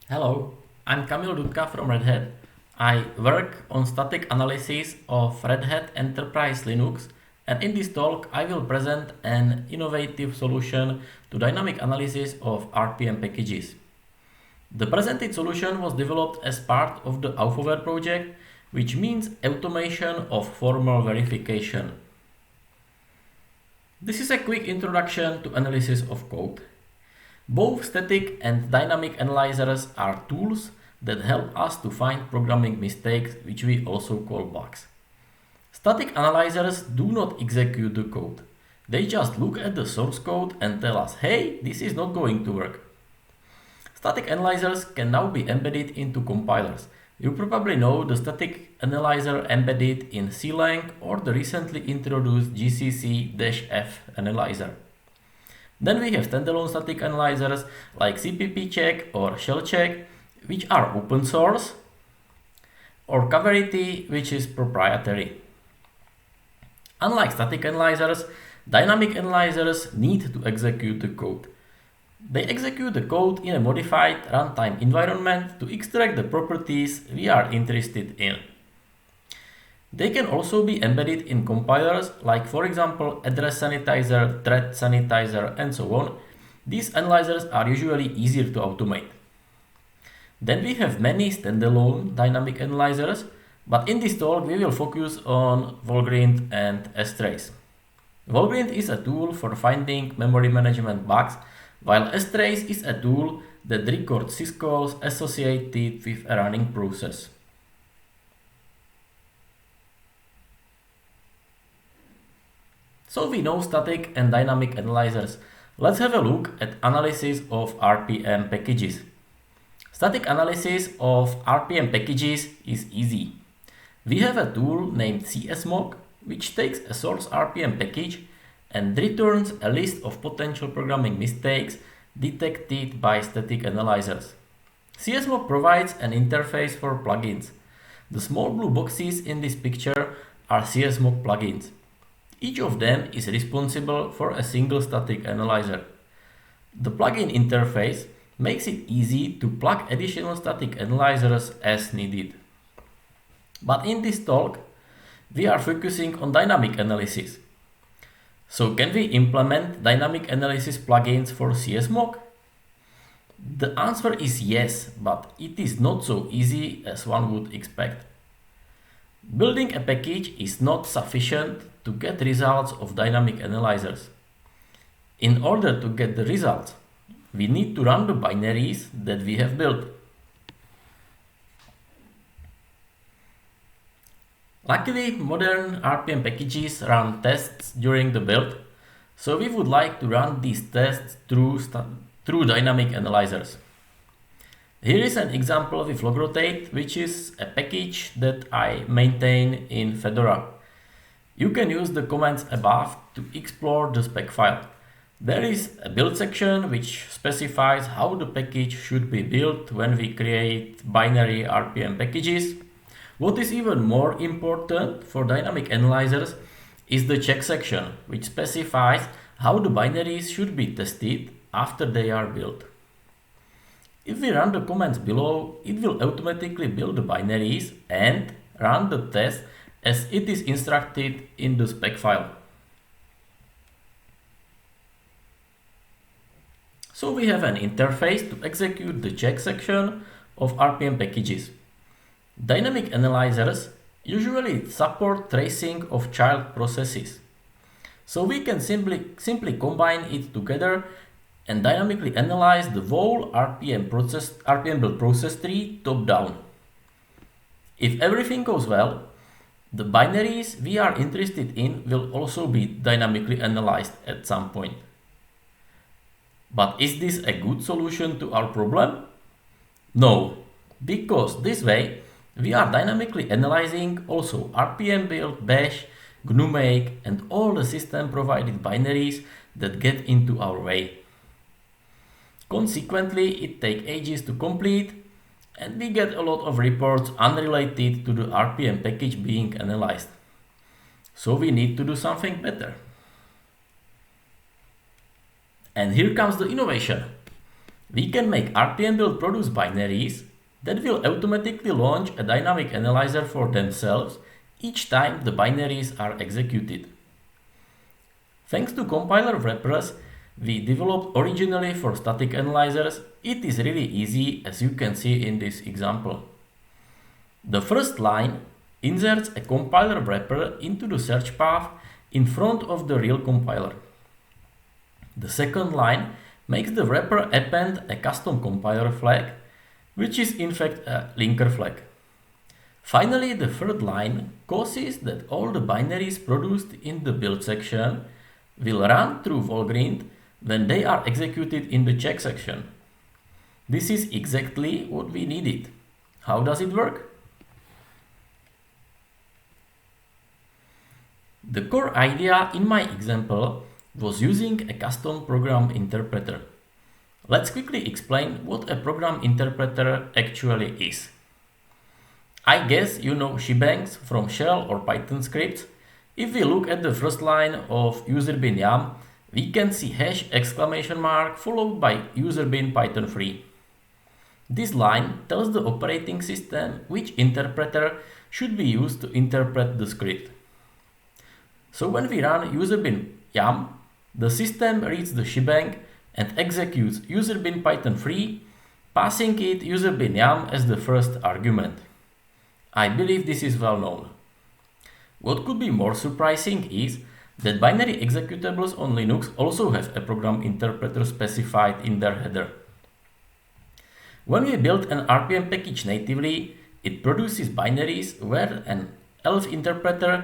Hello, I'm Kamil Dudka from Red Hat. I work on static analysis of Red Hat Enterprise Linux, and in this talk I will present an innovative solution to dynamic analysis of RPM packages. The presented solution was developed as part of the AufoWare project, which means automation of formal verification. This is a quick introduction to analysis of code. Both static and dynamic analyzers are tools that help us to find programming mistakes, which we also call bugs. Static analyzers do not execute the code. They just look at the source code and tell us, hey, this is not going to work. Static analyzers can now be embedded into compilers. You probably know the static analyzer embedded in CLang or the recently introduced GCC-F analyzer. Then we have standalone static analyzers like CppCheck or ShellCheck, which are open source, or Coverity, which is proprietary. Unlike static analyzers, dynamic analyzers need to execute the code. They execute the code in a modified runtime environment to extract the properties we are interested in. They can also be embedded in compilers like, for example, address sanitizer, thread sanitizer, and so on. These analyzers are usually easier to automate. Then we have many standalone dynamic analyzers, but in this talk we will focus on Volgrind and strace. Volgrind is a tool for finding memory management bugs, while strace is a tool that records syscalls associated with a running process. So we know static and dynamic analyzers. Let's have a look at analysis of RPM packages. Static analysis of RPM packages is easy. We have a tool named CSMOC, which takes a source RPM package and returns a list of potential programming mistakes detected by static analyzers. CSMOC provides an interface for plugins. The small blue boxes in this picture are CSMOC plugins. Each of them is responsible for a single static analyzer. The plugin interface makes it easy to plug additional static analyzers as needed. But in this talk, we are focusing on dynamic analysis. So can we implement dynamic analysis plugins for CSMOC? The answer is yes, but it is not so easy as one would expect. Building a package is not sufficient to get results of dynamic analyzers. In order to get the results, we need to run the binaries that we have built. Luckily, modern RPM packages run tests during the build, so we would like to run these tests through dynamic analyzers. Here is an example with Logrotate, which is a package that I maintain in Fedora. You can use the commands above to explore the spec file. There is a build section which specifies how the package should be built when we create binary RPM packages. What is even more important for dynamic analyzers is the check section, which specifies how the binaries should be tested after they are built. If we run the commands below, it will automatically build the binaries and run the test as it is instructed in the spec file. So we have an interface to execute the check section of RPM packages. Dynamic analyzers usually support tracing of child processes. So we can simply combine it together and dynamically analyze the whole RPM build process tree top down. If everything goes well, the binaries we are interested in will also be dynamically analyzed at some point. But is this a good solution to our problem? No, because this way we are dynamically analyzing also RPM build, bash, GNU-make, and all the system provided binaries that get into our way. Consequently, it takes ages to complete, and we get a lot of reports unrelated to the RPM package being analyzed. So we need to do something better. And here comes the innovation. We can make RPM build produce binaries that will automatically launch a dynamic analyzer for themselves each time the binaries are executed. Thanks to compiler wrappers we developed originally for static analyzers, it is really easy, as you can see in this example. The first line inserts a compiler wrapper into the search path in front of the real compiler. The second line makes the wrapper append a custom compiler flag, which is in fact a linker flag. Finally, the third line causes that all the binaries produced in the build section will run through Volgrind when they are executed in the check section. This is exactly what we needed. How does it work? The core idea in my example was using a custom program interpreter. Let's quickly explain what a program interpreter actually is. I guess you know shebangs from Shell or Python scripts. If we look at the first line of userbin yum, we can see hash exclamation mark followed by userbin python 3. This line tells the operating system which interpreter should be used to interpret the script. So when we run userbin yum, the system reads the shebang and executes userbin python 3, passing it userbin yum as the first argument. I believe this is well known. What could be more surprising is that binary executables on Linux also have a program interpreter specified in their header. When we build an RPM package natively, it produces binaries where the ELF interpreter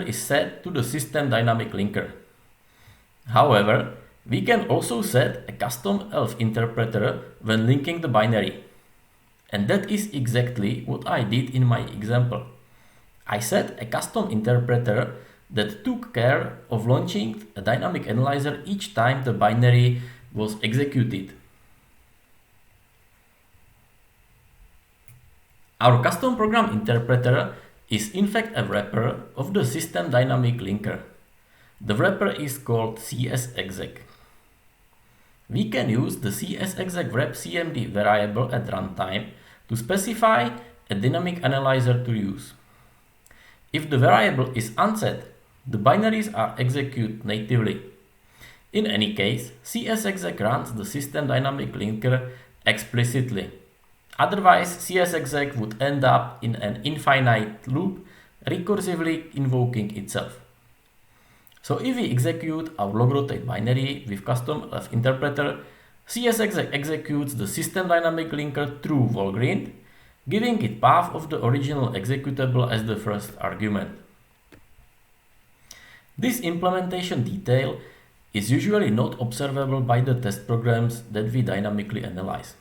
is set to the system dynamic linker. However, we can also set a custom ELF interpreter when linking the binary. And that is exactly what I did in my example. I set a custom interpreter that took care of launching a dynamic analyzer each time the binary was executed. Our custom program interpreter is in fact a wrapper of the system dynamic linker. The wrapper is called csexec. We can use the csexec wrap cmd variable at runtime to specify a dynamic analyzer to use. If the variable is unset, the binaries are executed natively. In any case, csexec runs the system dynamic linker explicitly. Otherwise, csexec would end up in an infinite loop, recursively invoking itself. So if we execute our logrotate binary with custom ELF interpreter, csexec executes the system dynamic linker through Volgrind, giving it path of the original executable as the first argument. This implementation detail is usually not observable by the test programs that we dynamically analyze.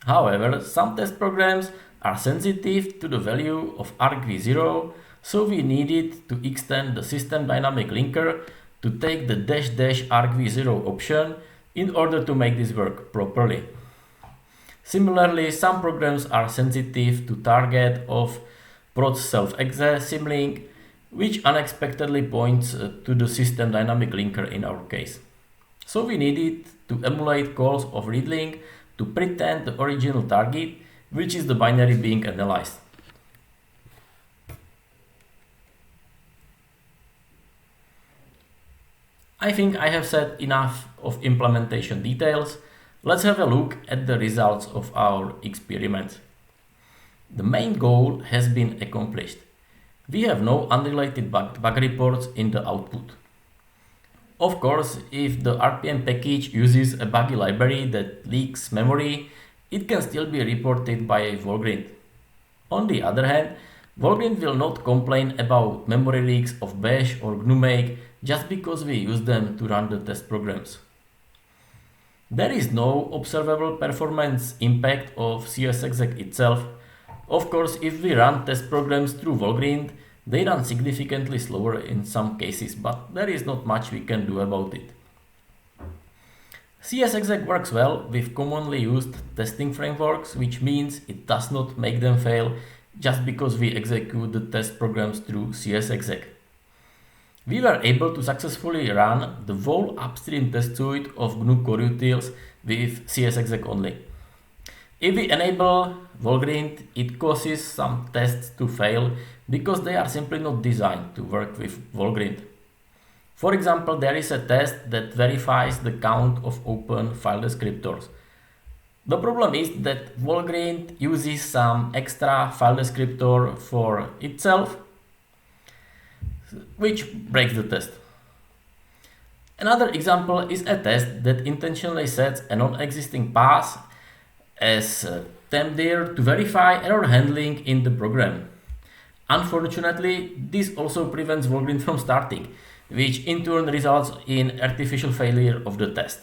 However, some test programs are sensitive to the value of argv0, so we needed to extend the system dynamic linker to take the --argv0 option in order to make this work properly. Similarly, some programs are sensitive to target of prot self-exe symlink, which unexpectedly points to the system dynamic linker in our case. So we needed to emulate calls of readlink to pretend the original target, which is the binary being analyzed. I think I have said enough of implementation details. Let's have a look at the results of our experiment. The main goal has been accomplished. We have no unrelated bug reports in the output. Of course, if the RPM package uses a buggy library that leaks memory, it can still be reported by Volgrind. On the other hand, Volgrind will not complain about memory leaks of Bash or GNU-make just because we use them to run the test programs. There is no observable performance impact of csexec itself. Of course, if we run test programs through Volgrind, they run significantly slower in some cases, but there is not much we can do about it. csexec works well with commonly used testing frameworks, which means it does not make them fail just because we execute the test programs through csexec. We were able to successfully run the whole upstream test suite of GNU core utils with CSExec only. If we enable Volgrind, it causes some tests to fail because they are simply not designed to work with Volgrind. For example, there is a test that verifies the count of open file descriptors. The problem is that Volgrind uses some extra file descriptor for itself, which breaks the test. Another example is a test that intentionally sets a non-existing path as tempdir to verify error handling in the program. Unfortunately, this also prevents Volgrind from starting, which in turn results in artificial failure of the test.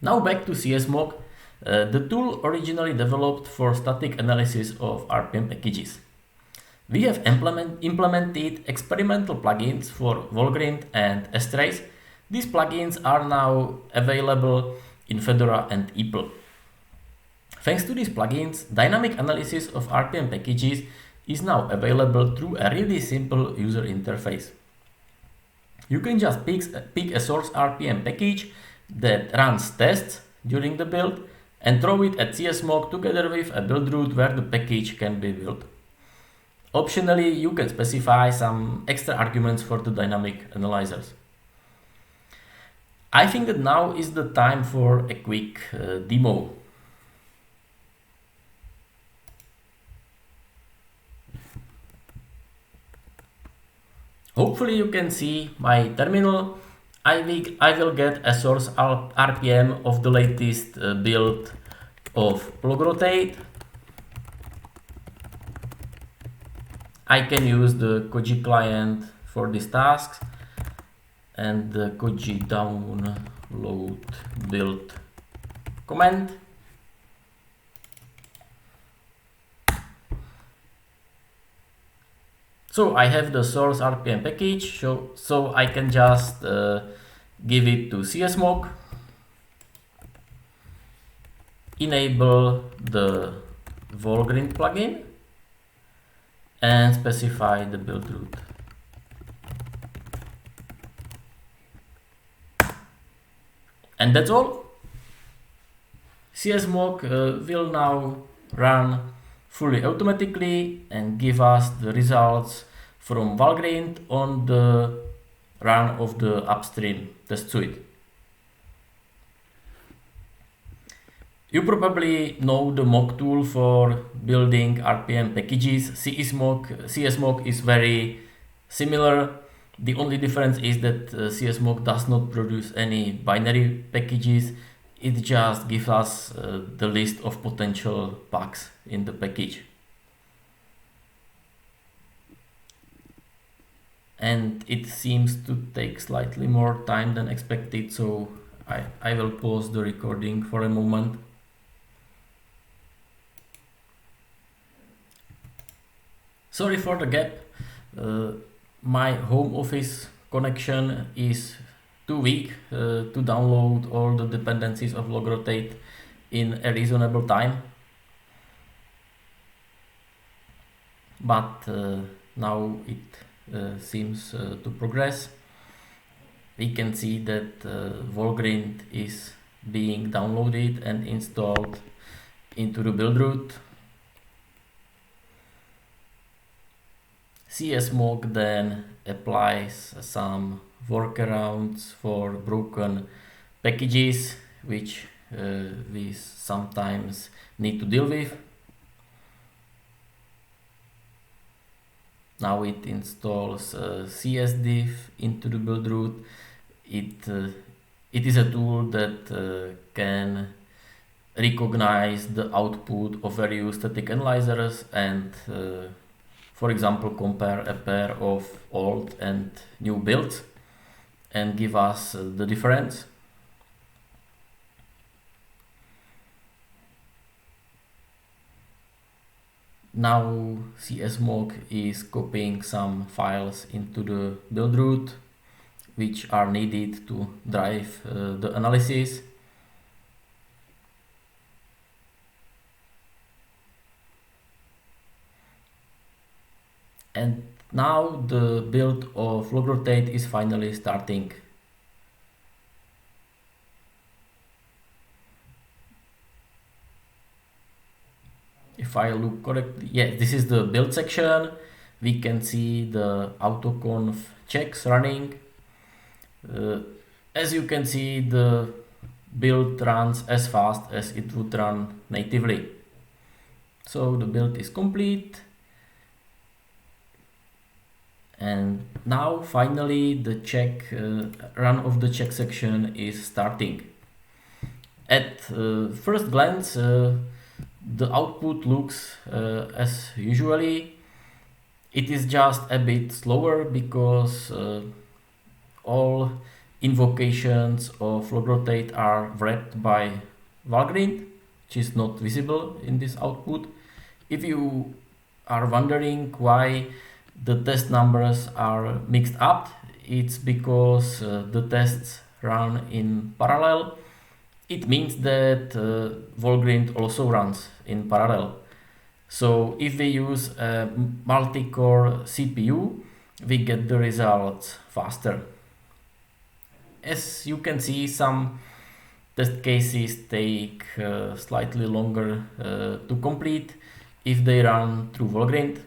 Now back to CSMOC, the tool originally developed for static analysis of RPM packages. We have implemented experimental plugins for Volgrind and strace. These plugins are now available in Fedora and EPEL. Thanks to these plugins, dynamic analysis of RPM packages is now available through a really simple user interface. You can just pick a source RPM package that runs tests during the build and throw it at CSMOC together with a build route where the package can be built. Optionally, you can specify some extra arguments for the dynamic analyzers. I think that now is the time for a quick demo. Hopefully you can see my terminal. I will get a source RPM of the latest build of Logrotate. I can use the Koji client for these tasks and the Koji download build command. So I have the source RPM package, so I can just give it to CSMOC, enable the Volgrind plugin, and specify the build route. And that's all. CSMOC will now run fully automatically and give us the results from Volgrind on the run of the upstream test suite. You probably know the mock tool for building RPM packages. CSMOC is very similar. The only difference is that CSMOC does not produce any binary packages. It just gives us the list of potential bugs in the package. And it seems to take slightly more time than expected, so I will pause the recording for a moment. Sorry for the gap. My home office connection is too weak to download all the dependencies of Logrotate in a reasonable time. But now it seems to progress. We can see that Volgrind is being downloaded and installed into the build route. CSMOC then applies some workarounds for broken packages, which we sometimes need to deal with. Now it installs CSDiff into the build route. It is a tool that can recognize the output of various static analyzers and for example compare a pair of old and new builds and give us the difference. Now CSMOC is copying some files into the build route which are needed to drive the analysis. And now the build of logrotate is finally starting. If I look correctly, yeah, this is the build section. We can see the autoconf checks running. As you can see, the build runs as fast as it would run natively. So the build is complete. And now finally the check run of the check section is starting. At first glance, the output looks as usually. It is just a bit slower because all invocations of logrotate are wrapped by Valgrind, which is not visible in this output. If you are wondering why the test numbers are mixed up, it's because the tests run in parallel. It means that Valgrind also runs in parallel. So if we use a multi-core CPU, we get the results faster. As you can see, some test cases take slightly longer to complete if they run through Valgrind.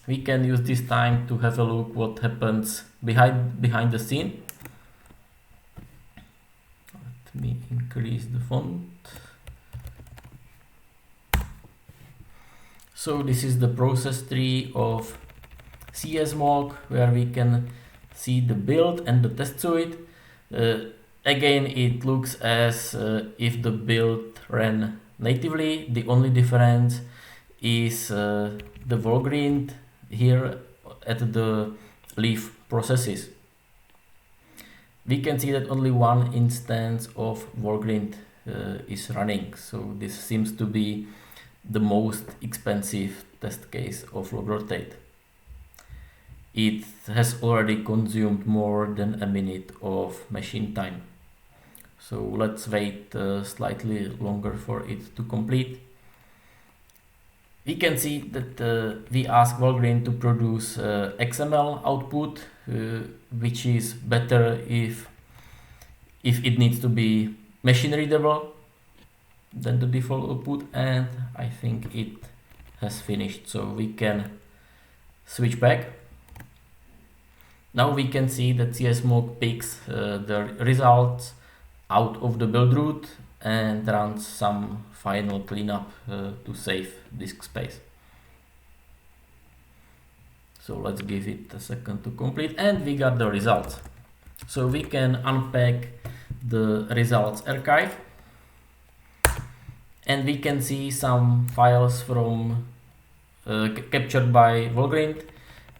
We can use this time to have a look what happens behind the scene. Let me increase the font. So this is the process tree of CSMOG, where we can see the build and the test suite. Again, it looks as if the build ran natively. The only difference is the Valgrind here at the leaf processes. We can see that only one instance of Valgrind is running, so this seems to be the most expensive test case of logrotate. It has already consumed more than a minute of machine time. So let's wait slightly longer for it to complete. We can see that we ask Valgrind to produce XML output, which is better if it needs to be machine readable than the default output, and I think it has finished, so we can switch back. Now we can see that CSMOG picks the results out of the build root and runs some final cleanup to save disk space. So let's give it a second to complete, and we got the results. So we can unpack the results archive, and we can see some files from captured by Valgrind.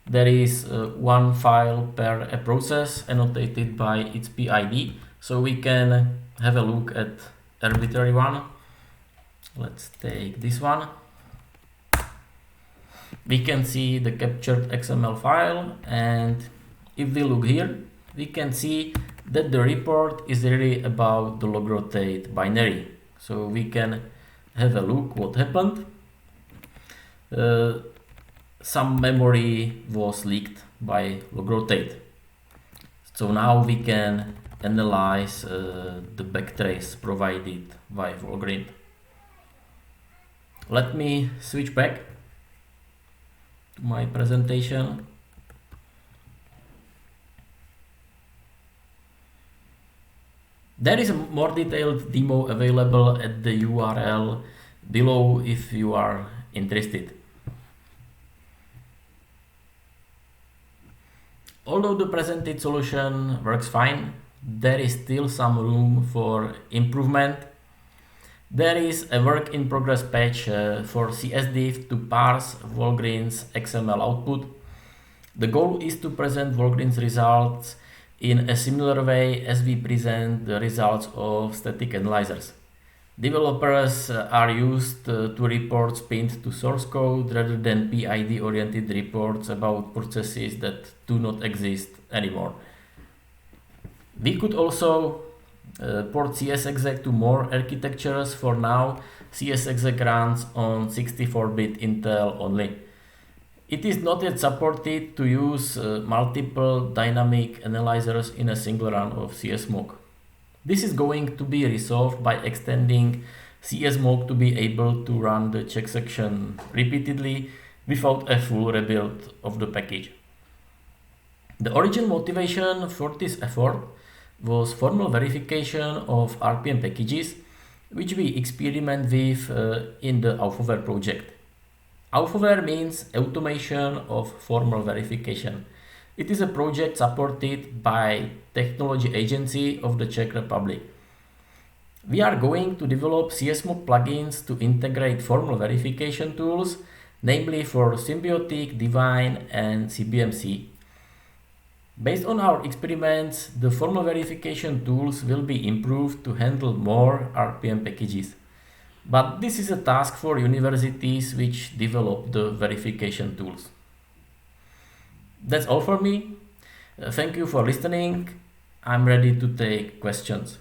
There is one file per a process annotated by its PID, so we can have a look at arbitrary one. Let's take this one. We can see the captured XML file, and if we look here, we can see that the report is really about the logrotate binary. So we can have a look what happened. Some memory was leaked by logrotate. So now we can analyze the backtrace provided by Valgrind. Let me switch back to my presentation. There is a more detailed demo available at the URL below if you are interested. Although the presented solution works fine, there is still some room for improvement. There is a work in progress patch for CSDiff to parse Valgrind's XML output. The goal is to present Valgrind's results in a similar way as we present the results of static analyzers. Developers are used to reports pinned to source code rather than PID-oriented reports about processes that do not exist anymore. We could also port CSExec to more architectures. For now, CSExec runs on 64-bit Intel only. It is not yet supported to use multiple dynamic analyzers in a single run of CSMOG. This is going to be resolved by extending CSMOG to be able to run the check section repeatedly without a full rebuild of the package. The original motivation for this effort was formal verification of RPM packages, which we experiment with in the AufoVer project. AufoVer means Automation of Formal Verification. It is a project supported by Technology Agency of the Czech Republic. We are going to develop CSMOG plugins to integrate formal verification tools, namely for Symbiotic, Divine, and CBMC. Based on our experiments, the formal verification tools will be improved to handle more RPM packages. But this is a task for universities which develop the verification tools. That's all for me. Thank you for listening. I'm ready to take questions.